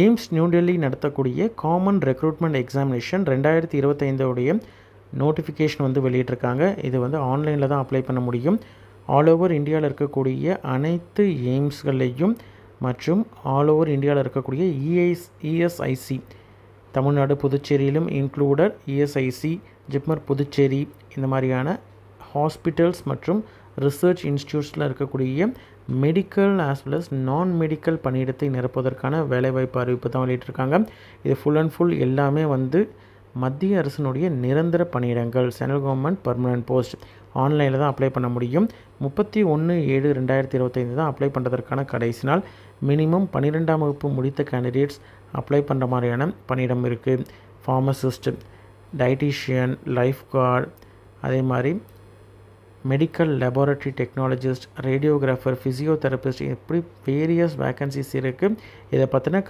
AIIMS new Delhi நடத்தக்கூடிய common recruitment examination 2025 உடைய notification வந்து வெளியிட்டிருக்காங்க. இது வந்து ஆன்லைனில் தான் அப்ளை பண்ண முடியும். ஆல் ஓவர் இந்தியாவில் இருக்கக்கூடிய அனைத்து எய்ம்ஸ்களையும் மற்றும் ஆல் ஓவர் இந்தியாவில் இருக்கக்கூடிய இஎஸ்ஐசி தமிழ்நாடு புதுச்சேரியிலும் இன்க்ளூடட் இஎஸ்ஐசி ஜிப்மர் புதுச்சேரி இந்த மாதிரியான ஹாஸ்பிட்டல்ஸ் மற்றும் ரிசர்ச் இன்ஸ்டியூட்ஸில் இருக்கக்கூடிய மெடிக்கல் ஆஸ் வெல் அஸ் நான் மெடிக்கல் பணியிடத்தை நிரப்புவதற்கான வேலைவாய்ப்பு அறிவிப்பு தான் வெளியிட்டிருக்காங்க. இது ஃபுல் அண்ட் ஃபுல் எல்லாமே வந்து மத்திய அரசினுடைய நிரந்தர பணியிடங்கள், சென்ட்ரல் கவர்மெண்ட் பர்மனன்ட் போஸ்ட். ஆன்லைனில் தான் அப்ளை பண்ண முடியும். 31/7/2025 தான் அப்ளை பண்ணுறதற்கான கடைசி நாள். மினிமம் 12ஆம் வகுப்பு முடித்த கேண்டிடேட்ஸ் அப்ளை பண்ணுற மாதிரியான பணியிடம் இருக்குது. ஃபார்மசிஸ்ட், டயட்டீஷியன், லைஃப் கார்டு, அதே மாதிரி medical laboratory technologist, radiographer, physiotherapist, இப்படி வேரியஸ் வேக்கன்சிஸ் இருக்குது. இதை பற்றின